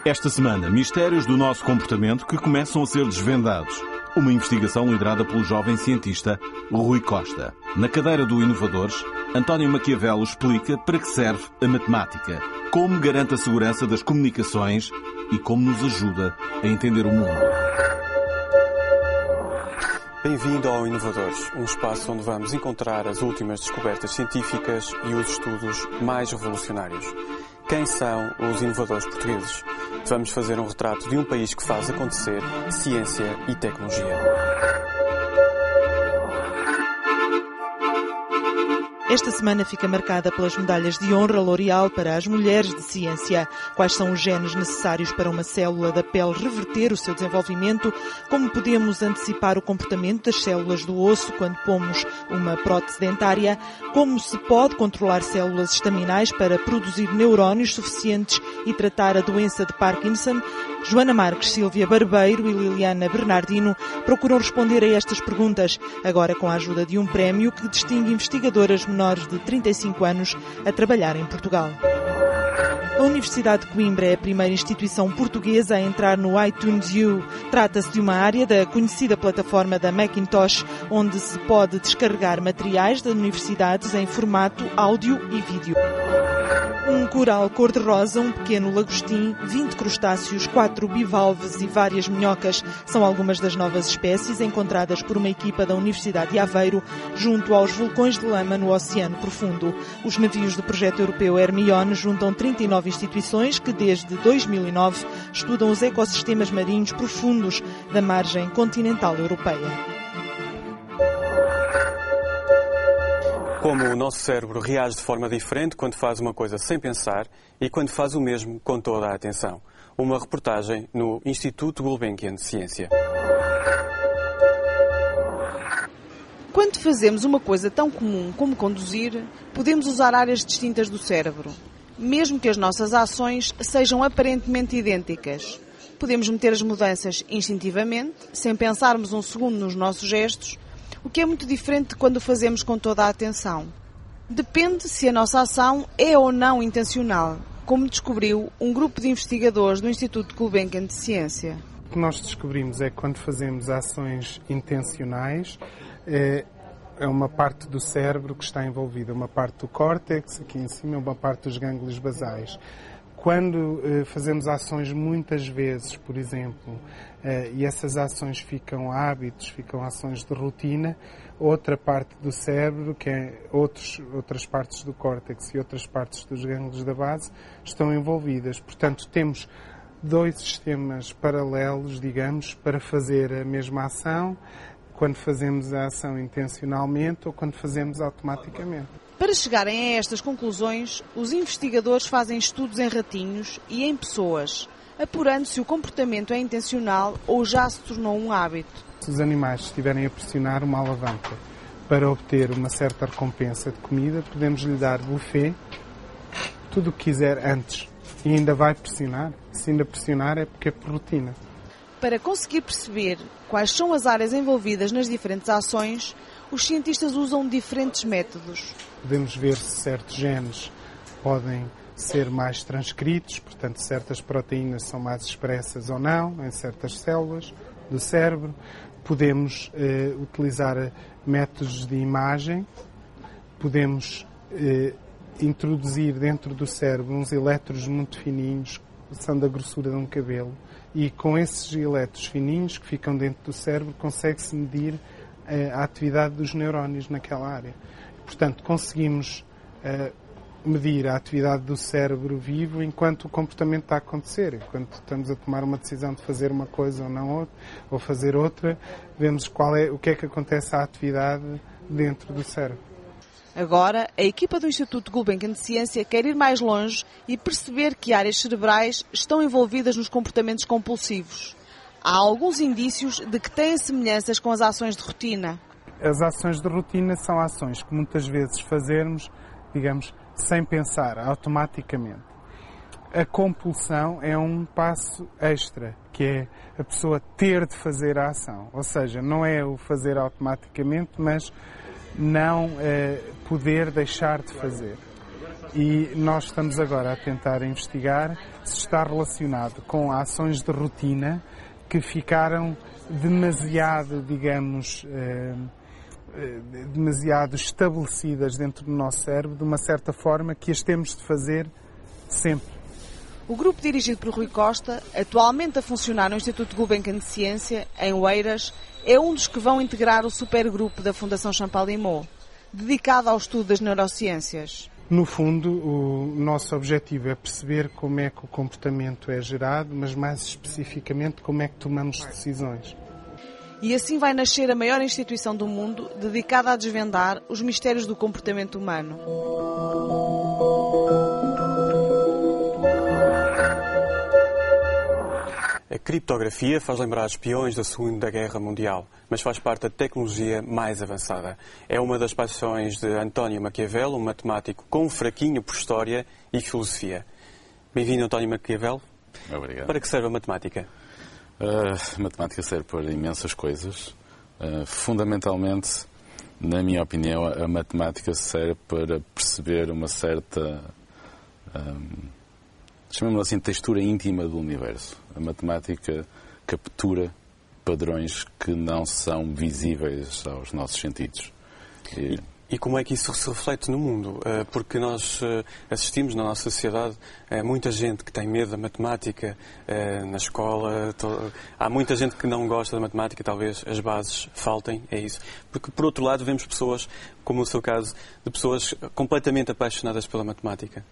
Esta semana, mistérios do nosso comportamento que começam a ser desvendados. Uma investigação liderada pelo jovem cientista Rui Costa. Na cadeira do Inovadores, António Maquiavelo explica para que serve a matemática, como garante a segurança das comunicações e como nos ajuda a entender o mundo. Bem-vindo ao Inovadores, um espaço onde vamos encontrar as últimas descobertas científicas e os estudos mais revolucionários. Quem são os inovadores portugueses? Vamos fazer um retrato de um país que faz acontecer ciência e tecnologia. Esta semana fica marcada pelas medalhas de honra L'Oréal para as mulheres de ciência. Quais são os genes necessários para uma célula da pele reverter o seu desenvolvimento? Como podemos antecipar o comportamento das células do osso quando pomos uma prótese dentária? Como se pode controlar células estaminais para produzir neurónios suficientes e tratar a doença de Parkinson? Joana Marques, Sílvia Barbeiro e Liliana Bernardino procuram responder a estas perguntas, agora com a ajuda de um prémio que distingue investigadoras menores de 35 anos a trabalhar em Portugal. A Universidade de Coimbra é a primeira instituição portuguesa a entrar no iTunes U. Trata-se de uma área da conhecida plataforma da Macintosh, onde se pode descarregar materiais das universidades em formato áudio e vídeo. Um coral cor-de-rosa, um pequeno lagostim, 20 crustáceos, 4 bivalves e várias minhocas são algumas das novas espécies encontradas por uma equipa da Universidade de Aveiro junto aos vulcões de lama no Oceano Profundo. Os navios do projeto europeu Hermione juntam 39 instituições que desde 2009 estudam os ecossistemas marinhos profundos da margem continental europeia. Como o nosso cérebro reage de forma diferente quando faz uma coisa sem pensar e quando faz o mesmo com toda a atenção. Uma reportagem no Instituto Gulbenkian de Ciência. Quando fazemos uma coisa tão comum como conduzir, podemos usar áreas distintas do cérebro, mesmo que as nossas ações sejam aparentemente idênticas. Podemos meter as mudanças instintivamente, sem pensarmos um segundo nos nossos gestos, o que é muito diferente de quando o fazemos com toda a atenção. Depende se a nossa ação é ou não intencional, como descobriu um grupo de investigadores do Instituto Gulbenkian de Ciência. O que nós descobrimos é que quando fazemos ações intencionais, é uma parte do cérebro que está envolvida, uma parte do córtex, aqui em cima, uma parte dos gânglios basais. Quando fazemos ações muitas vezes, por exemplo, e essas ações ficam hábitos, ficam ações de rotina, outra parte do cérebro, que é outras partes do córtex e outras partes dos gânglios da base, estão envolvidas. Portanto, temos dois sistemas paralelos, digamos, para fazer a mesma ação, quando fazemos a ação intencionalmente ou quando fazemos automaticamente. Para chegarem a estas conclusões, os investigadores fazem estudos em ratinhos e em pessoas, apurando se o comportamento é intencional ou já se tornou um hábito. Se os animais estiverem a pressionar uma alavanca para obter uma certa recompensa de comida, podemos lhe dar buffet, tudo o que quiser antes, e ainda vai pressionar. Se ainda pressionar é porque é por rotina. Para conseguir perceber quais são as áreas envolvidas nas diferentes ações, os cientistas usam diferentes métodos. Podemos ver se certos genes podem ser mais transcritos, portanto, certas proteínas são mais expressas ou não em certas células do cérebro. Podemos utilizar métodos de imagem, podemos introduzir dentro do cérebro uns elétrodos muito fininhos, que são da grossura de um cabelo, e com esses elétrodos fininhos que ficam dentro do cérebro consegue-se medir a atividade dos neurónios naquela área. Portanto, conseguimos medir a atividade do cérebro vivo enquanto o comportamento está a acontecer. Enquanto estamos a tomar uma decisão de fazer uma coisa ou não ou fazer outra, vemos o que é que acontece à atividade dentro do cérebro. Agora, a equipa do Instituto Gulbenkian de Ciência quer ir mais longe e perceber que áreas cerebrais estão envolvidas nos comportamentos compulsivos. Há alguns indícios de que têm semelhanças com as ações de rotina. As ações de rotina são ações que muitas vezes fazemos, digamos, sem pensar, automaticamente. A compulsão é um passo extra, que é a pessoa ter de fazer a ação. Ou seja, não é o fazer automaticamente, mas não poder deixar de fazer. E nós estamos agora a tentar investigar se está relacionado com ações de rotina que ficaram demasiado, digamos, demasiado estabelecidas dentro do nosso cérebro, de uma certa forma que as temos de fazer sempre. O grupo dirigido por Rui Costa, atualmente a funcionar no Instituto Gulbenkian de Ciência, em Oeiras, é um dos que vão integrar o supergrupo da Fundação Champalimau, dedicado ao estudo das neurociências. No fundo, o nosso objetivo é perceber como é que o comportamento é gerado, mas mais especificamente como é que tomamos decisões. E assim vai nascer a maior instituição do mundo dedicada a desvendar os mistérios do comportamento humano. A criptografia faz lembrar espiões da Segunda Guerra Mundial, mas faz parte da tecnologia mais avançada. É uma das paixões de António Maquiavelo, um matemático com um fraquinho por história e filosofia. Bem-vindo, António Maquiavelo. Obrigado. Para que serve a matemática? A matemática serve para imensas coisas. Fundamentalmente, na minha opinião, a matemática serve para perceber uma certa... chamemos assim, textura íntima do universo. A matemática captura padrões que não são visíveis aos nossos sentidos. E como é que isso se reflete no mundo? Porque nós assistimos na nossa sociedade a muita gente que tem medo da matemática na escola. Há muita gente que não gosta da matemática, talvez as bases faltem, é isso. Porque, por outro lado, vemos pessoas, como no seu caso, de pessoas completamente apaixonadas pela matemática.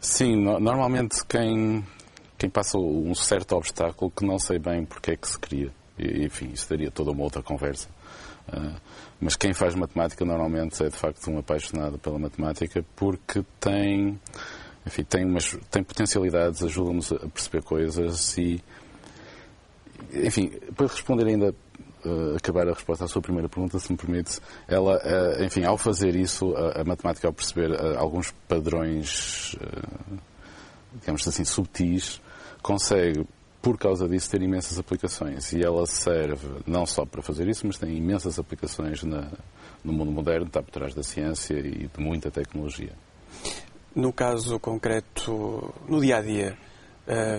Sim, normalmente quem passa um certo obstáculo que não sei bem porque é que se cria. E, enfim, isso daria toda uma outra conversa. Mas quem faz matemática normalmente é de facto um apaixonado pela matemática porque tem potencialidades, ajuda-nos a perceber coisas e, enfim, para responder ainda, acabar a resposta à sua primeira pergunta, se me permite, ela, enfim, ao fazer isso, a matemática, ao perceber alguns padrões, digamos assim, subtis, consegue, por causa disso, ter imensas aplicações. E ela serve não só para fazer isso, mas tem imensas aplicações no mundo moderno, está por trás da ciência e de muita tecnologia. No caso concreto, no dia-a-dia,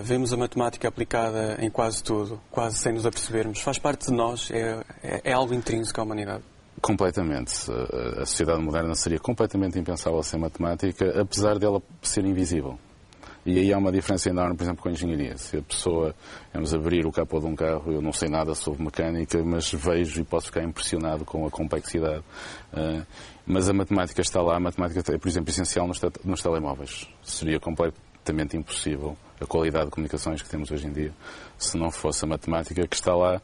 vemos a matemática aplicada em quase tudo, quase sem nos apercebermos. Faz parte de nós, é algo intrínseco à humanidade. Completamente. A sociedade moderna seria completamente impensável sem matemática, apesar dela ser invisível. E aí há uma diferença enorme, por exemplo, com a engenharia. Se a pessoa, vamos abrir o capô de um carro, eu não sei nada sobre mecânica, mas vejo e posso ficar impressionado com a complexidade. Mas a matemática está lá, a matemática é, por exemplo, essencial nos telemóveis. Seria completamente impossível a qualidade de comunicações que temos hoje em dia se não fosse a matemática que está lá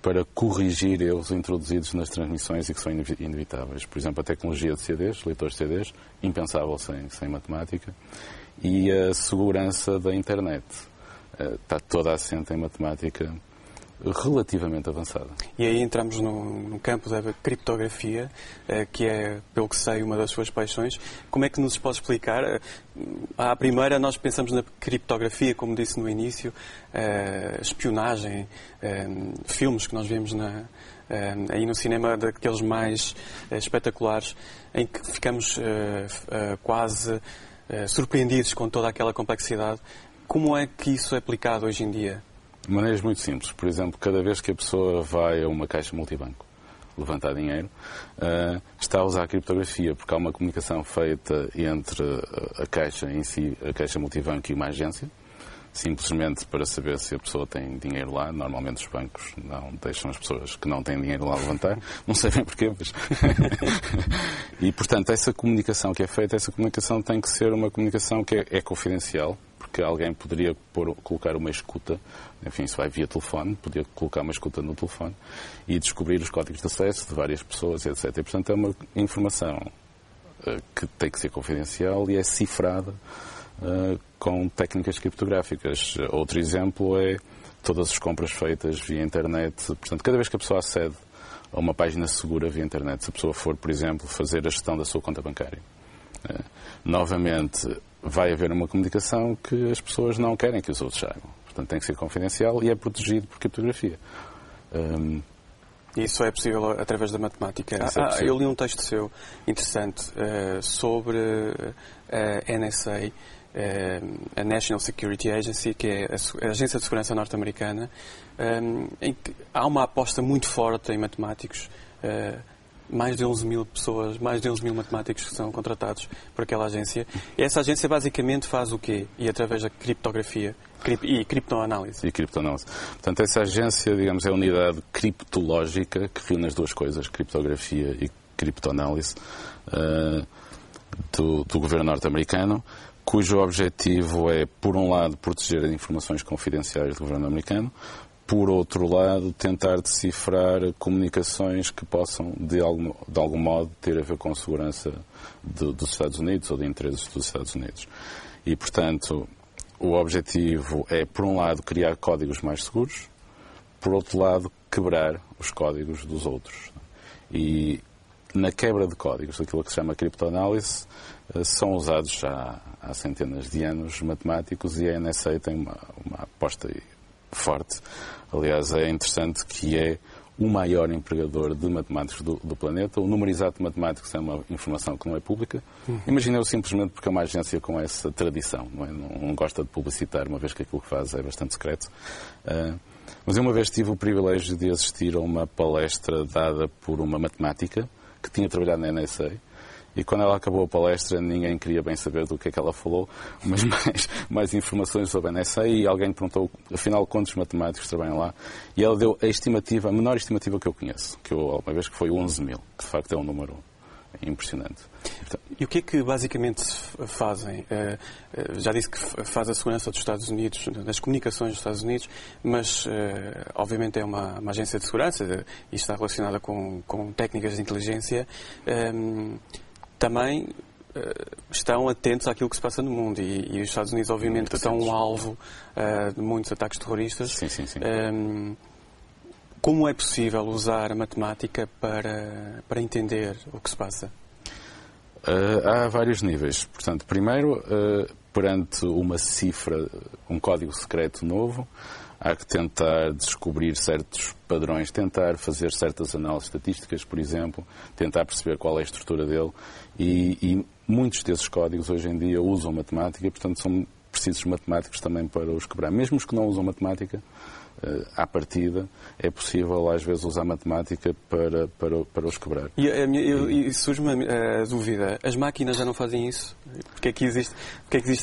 para corrigir erros introduzidos nas transmissões e que são inevitáveis. Por exemplo, a tecnologia de CDs, leitores de CDs, impensável sem matemática. E a segurança da internet está toda assente em matemática relativamente avançada. E aí entramos no campo da criptografia, que é, pelo que sei, uma das suas paixões. Como é que nos pode explicar? À primeira, nós pensamos na criptografia, como disse no início, espionagem, filmes que nós vemos aí no cinema, daqueles mais espetaculares, em que ficamos quase surpreendidos com toda aquela complexidade. Como é que isso é aplicado hoje em dia? De maneiras muito simples. Por exemplo, cada vez que a pessoa vai a uma caixa multibanco levantar dinheiro, está a usar a criptografia, porque há uma comunicação feita entre a caixa em si, a caixa multibanco e uma agência, simplesmente para saber se a pessoa tem dinheiro lá. Normalmente os bancos não deixam as pessoas que não têm dinheiro lá levantar. Não sei bem porquê, mas... E, portanto, essa comunicação que é feita, essa comunicação tem que ser uma comunicação que é confidencial, porque alguém poderia colocar uma escuta, enfim, se vai via telefone, podia colocar uma escuta no telefone e descobrir os códigos de acesso de várias pessoas, etc. E, portanto, é uma informação que tem que ser confidencial e é cifrada com técnicas criptográficas. Outro exemplo é todas as compras feitas via internet. Portanto, cada vez que a pessoa acede a uma página segura via internet, se a pessoa for, por exemplo, fazer a gestão da sua conta bancária, novamente vai haver uma comunicação que as pessoas não querem que os outros saibam. Portanto, tem que ser confidencial e é protegido por criptografia. Isso é possível através da matemática. Eu li um texto seu interessante sobre a NSA, a National Security Agency, que é a Agência de Segurança Norte-Americana, em que há uma aposta muito forte em matemáticos. Mais de 11 mil pessoas, mais de 11 mil matemáticos que são contratados por aquela agência. E essa agência basicamente faz o quê? E através da criptografia e criptoanálise. E criptoanálise. Portanto, essa agência, digamos, é a unidade criptológica que reúne as duas coisas, criptografia e criptoanálise, do governo norte-americano, cujo objetivo é, por um lado, proteger as informações confidenciais do governo americano, por outro lado, tentar decifrar comunicações que possam, de algum modo, ter a ver com a segurança dos Estados Unidos ou de interesses dos Estados Unidos. E, portanto, o objetivo é, por um lado, criar códigos mais seguros, por outro lado, quebrar os códigos dos outros. E na quebra de códigos, aquilo que se chama criptoanálise, são usados já há centenas de anos matemáticos e a NSA tem uma aposta forte. Aliás, é interessante que é o maior empregador de matemáticos do planeta. O número exato de matemáticos é uma informação que não é pública. Imaginei-o simplesmente porque é uma agência com essa tradição. Não gosta de publicitar, uma vez que aquilo que faz é bastante secreto. Mas eu uma vez tive o privilégio de assistir a uma palestra dada por uma matemática que tinha trabalhado na NSA. E quando ela acabou a palestra, ninguém queria bem saber do que é que ela falou, mas mais informações sobre a NSA, e alguém perguntou, afinal, quantos matemáticos trabalham lá? E ela deu a menor estimativa que eu conheço, uma vez que foi 11 mil, que de facto é um número impressionante. E o que é que basicamente fazem? Já disse que faz a segurança dos Estados Unidos, das comunicações dos Estados Unidos, mas obviamente é uma agência de segurança e está relacionada com técnicas de inteligência. Também estão atentos àquilo que se passa no mundo e os Estados Unidos, obviamente, que são um alvo de muitos ataques terroristas. Sim. Como é possível usar a matemática para entender o que se passa? Há vários níveis. Portanto, primeiro, perante uma cifra, um código secreto novo, há que tentar descobrir certos padrões, tentar fazer certas análises estatísticas, por exemplo, tentar perceber qual é a estrutura dele. E muitos desses códigos hoje em dia usam matemática, portanto são precisos matemáticos também para os quebrar. Mesmo os que não usam matemática, à partida, é possível às vezes usar matemática para os quebrar. E surge-me a dúvida, as máquinas já não fazem isso? Porque é que existe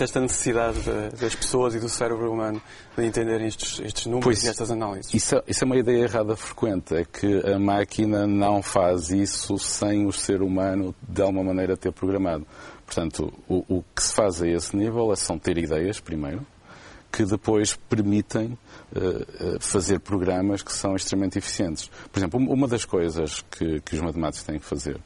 esta necessidade das pessoas e do cérebro humano de entenderem estes números e estas análises? Isso é uma ideia errada frequente, é que a máquina não faz isso sem o ser humano de alguma maneira ter programado. Portanto, o que se faz a esse nível são ter ideias, primeiro, que depois permitem fazer programas que são extremamente eficientes. Por exemplo, uma das coisas que os matemáticos têm que fazer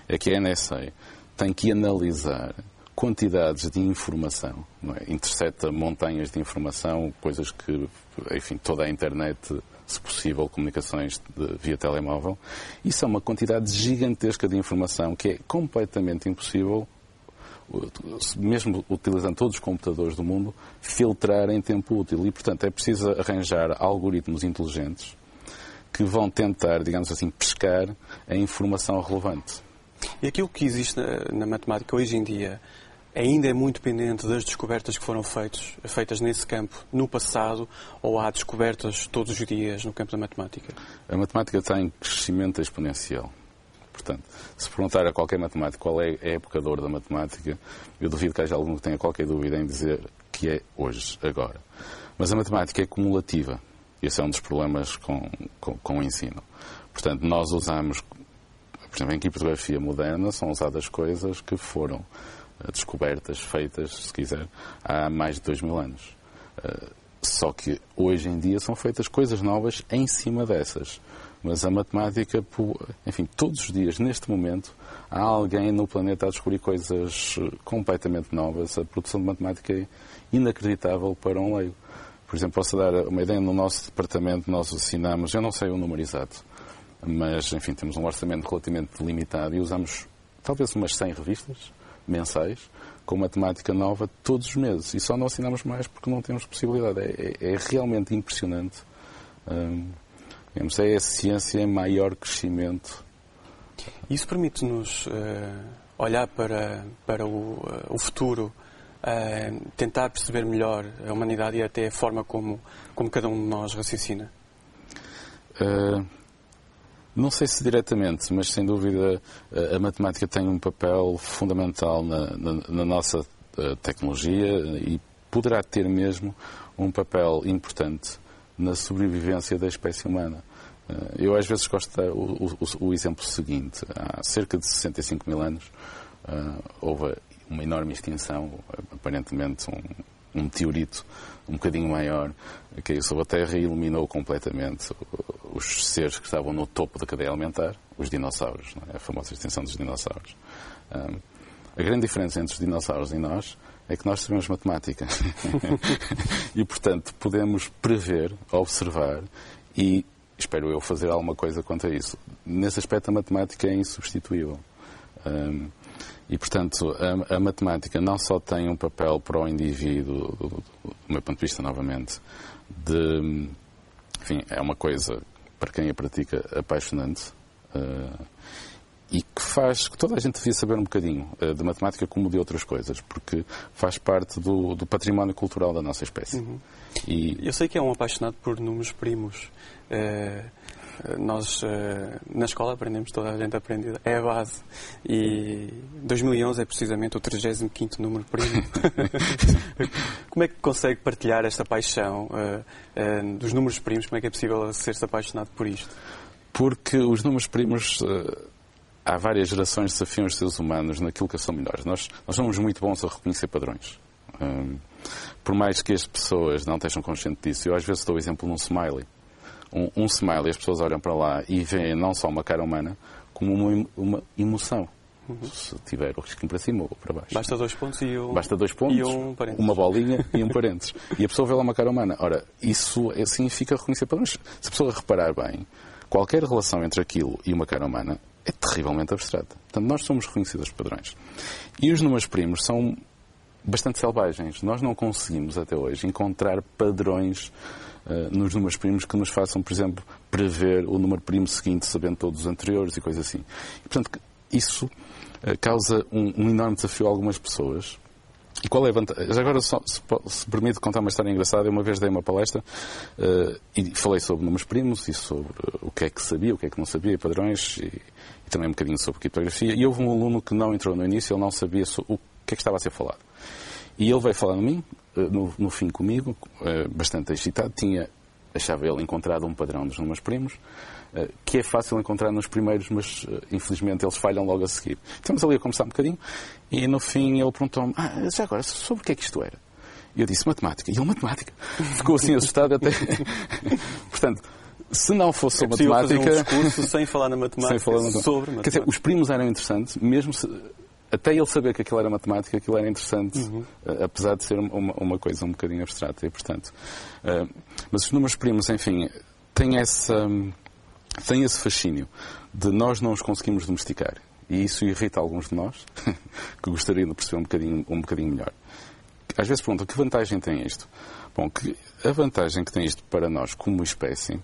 é que a NSA tem que analisar quantidades de informação, não é? Intercepta montanhas de informação, coisas que, enfim, toda a internet, se possível, comunicações via telemóvel. Isso é uma quantidade gigantesca de informação que é completamente impossível, mesmo utilizando todos os computadores do mundo, filtrar em tempo útil. E, portanto, é preciso arranjar algoritmos inteligentes que vão tentar, digamos assim, pescar a informação relevante. E aquilo que existe na matemática hoje em dia ainda é muito dependente das descobertas que foram feitas nesse campo no passado, ou há descobertas todos os dias no campo da matemática? A matemática está em crescimento exponencial. Portanto, se perguntar a qualquer matemático qual é a época de ouro da matemática, eu duvido que haja algum que tenha qualquer dúvida em dizer que é hoje, agora. Mas a matemática é cumulativa. Esse é um dos problemas com o ensino. Portanto, nós usamos, por exemplo, em criptografia moderna, são usadas coisas que foram descobertas, feitas, se quiser, há mais de 2000 anos. Só que hoje em dia são feitas coisas novas em cima dessas. Mas a matemática, enfim, todos os dias, neste momento, há alguém no planeta a descobrir coisas completamente novas. A produção de matemática é inacreditável para um leigo. Por exemplo, posso dar uma ideia, no nosso departamento nós assinamos, eu não sei o número exato, mas, enfim, temos um orçamento relativamente limitado e usamos talvez umas 100 revistas mensais, com matemática nova todos os meses. E só não assinamos mais porque não temos possibilidade. É realmente impressionante. É a ciência em maior crescimento. Isso permite-nos olhar para o futuro, tentar perceber melhor a humanidade e até a forma como cada um de nós raciocina? Não sei se diretamente, mas sem dúvida a matemática tem um papel fundamental na nossa tecnologia e poderá ter mesmo um papel importante na sobrevivência da espécie humana. Eu às vezes gosto de dar o exemplo seguinte. Há cerca de 65 mil anos houve uma enorme extinção, aparentemente um meteorito um bocadinho maior, caiu sobre a Terra e eliminou completamente os seres que estavam no topo da cadeia alimentar, os dinossauros, não é? A famosa extinção dos dinossauros. A grande diferença entre os dinossauros e nós é que nós sabemos matemática. E, portanto, podemos prever, observar e, espero eu, fazer alguma coisa quanto a isso. Nesse aspecto, a matemática é insubstituível. E, portanto, a matemática não só tem um papel para o indivíduo, do meu ponto de vista, novamente, enfim, é uma coisa, para quem a pratica, apaixonante, e que faz que toda a gente devia saber um bocadinho de matemática como de outras coisas, porque faz parte do património cultural da nossa espécie. Uhum. E eu sei que é um apaixonado por números primos. Nós, na escola, aprendemos, toda a gente aprende, é a base. E 2011 é precisamente o 35º número primo. Como é que consegue partilhar esta paixão dos números primos? Como é que é possível ser-se apaixonado por isto? Porque os números primos, há várias gerações desafiam os seres humanos naquilo que são melhores. Nós somos muito bons a reconhecer padrões. Por mais que as pessoas não estejam conscientes disso, eu às vezes dou o exemplo num smiley. Um smiley, as pessoas olham para lá e veem não só uma cara humana, como uma emoção. Uhum. Se tiver o risquinho para cima ou para baixo. Basta 2 pontos e um parênteses. Uma bolinha e um parênteses. E a pessoa vê lá uma cara humana. Ora, isso significa reconhecer padrões. Se a pessoa reparar bem, qualquer relação entre aquilo e uma cara humana é terrivelmente abstrata. Portanto, nós somos reconhecidos padrões. E os números primos são bastante selvagens. Nós não conseguimos, até hoje, encontrar padrões nos números primos que nos façam, por exemplo, prever o número primo seguinte sabendo todos os anteriores e coisas assim. E, portanto, isso causa um enorme desafio a algumas pessoas. E qual é a vantagem? Agora, se permite contar uma história engraçada, eu uma vez dei uma palestra e falei sobre números primos e sobre o que é que sabia, o que é que não sabia, padrões e também um bocadinho sobre criptografia. E houve um aluno que não entrou no início, ele não sabia o que é que estava a ser falado. E ele veio falar no fim comigo, bastante excitado, achava ele encontrado um padrão dos números primos, que é fácil encontrar nos primeiros, mas infelizmente eles falham logo a seguir. Estamos ali a conversar um bocadinho e no fim ele perguntou-me, já agora, sobre o que é que isto era? E eu disse, matemática. E ele, matemática. Ficou assim assustado até... Portanto, se não fosse sobre matemática... fazer um discurso sem falar na matemática, sobre matemática. Quer dizer, os primos eram interessantes, mesmo se... Até ele saber que aquilo era matemática, aquilo era interessante, apesar de ser uma coisa um bocadinho abstrata. E, portanto, mas os números primos, enfim, têm esse fascínio de nós não os conseguimos domesticar. E isso irrita alguns de nós, que gostariam de perceber um bocadinho melhor. Às vezes perguntam, que vantagem tem isto? Bom, a vantagem que tem isto para nós como espécie...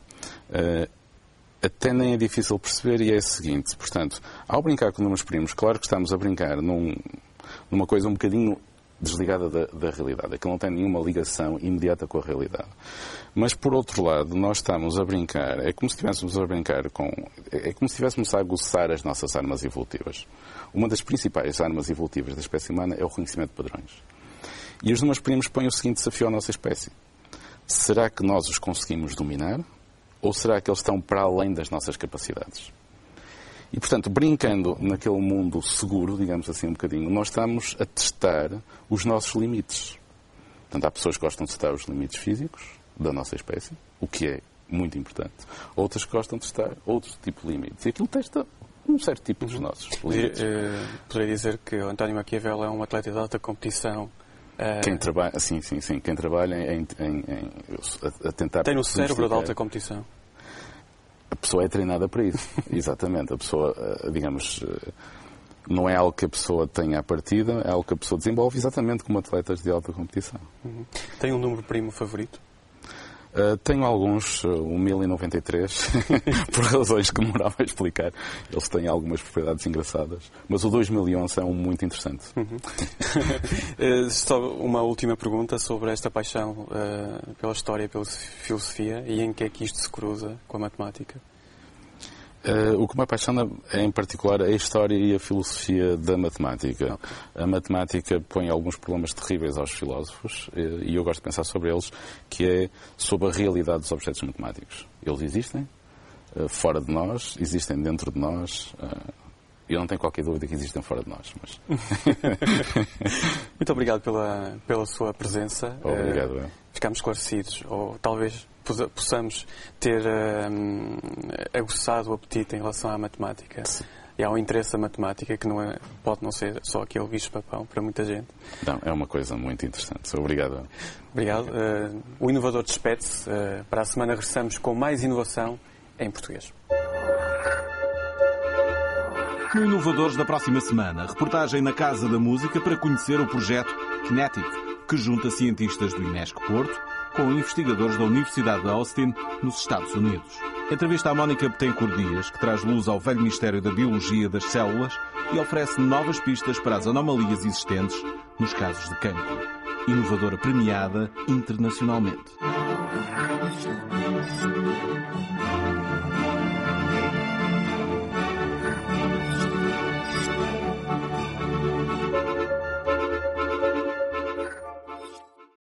até nem é difícil perceber e é a seguinte. Portanto, ao brincar com números primos, claro que estamos a brincar numa coisa um bocadinho desligada da realidade. Aquilo não tem nenhuma ligação imediata com a realidade. Mas, por outro lado, nós estamos a brincar, é como se estivéssemos a brincar é como se estivéssemos a aguçar as nossas armas evolutivas. Uma das principais armas evolutivas da espécie humana é o reconhecimento de padrões. E os números primos põem o seguinte desafio à nossa espécie. Será que nós os conseguimos dominar? Ou será que eles estão para além das nossas capacidades? E, portanto, brincando naquele mundo seguro, digamos assim um bocadinho, nós estamos a testar os nossos limites. Portanto, há pessoas que gostam de testar os limites físicos da nossa espécie, o que é muito importante. Outras que gostam de testar outro tipo de limites. E aquilo testa um certo tipo dos nossos limites. Poderia dizer que o António Maquiavel é um atleta de alta competição. Quem trabalha, sim, quem trabalha a tentar... Tem no cérebro de alta competição. A pessoa é treinada para isso, exatamente. A pessoa, digamos, Não é algo que a pessoa tenha à partida, é algo que a pessoa desenvolve exatamente como atletas de alta competição. Tem um número primo favorito? Tenho alguns, o 1093, por razões que demorava a explicar. Eles têm algumas propriedades engraçadas. Mas o 2011 é um muito interessante. Só uma última pergunta sobre esta paixão pela história e pela filosofia e em que é que isto se cruza com a matemática? O que me apaixona é, em particular, a história e a filosofia da matemática. Okay. A matemática põe alguns problemas terríveis aos filósofos, e eu gosto de pensar sobre eles, que é sobre a realidade dos objetos matemáticos. Eles existem fora de nós, existem dentro de nós. Eu não tenho qualquer dúvida que existem fora de nós. Mas... Muito obrigado pela sua presença. Obrigado. Ficamos esclarecidos, ou talvez possamos ter aguçado o apetite em relação à matemática. Sim. E há um interesse à matemática que pode não ser só aquele bicho-papão para muita gente. Não, é uma coisa muito interessante. Obrigado. Obrigado. O Inovador despede-se. Para a semana regressamos com mais inovação em português. No Inovadores da próxima semana, reportagem na Casa da Música para conhecer o projeto Kinetic, que junta cientistas do INESC Porto com investigadores da Universidade de Austin, nos Estados Unidos. Entrevista a Mónica Betancourt Dias, que traz luz ao velho mistério da biologia das células e oferece novas pistas para as anomalias existentes nos casos de cancro. Inovadora premiada internacionalmente.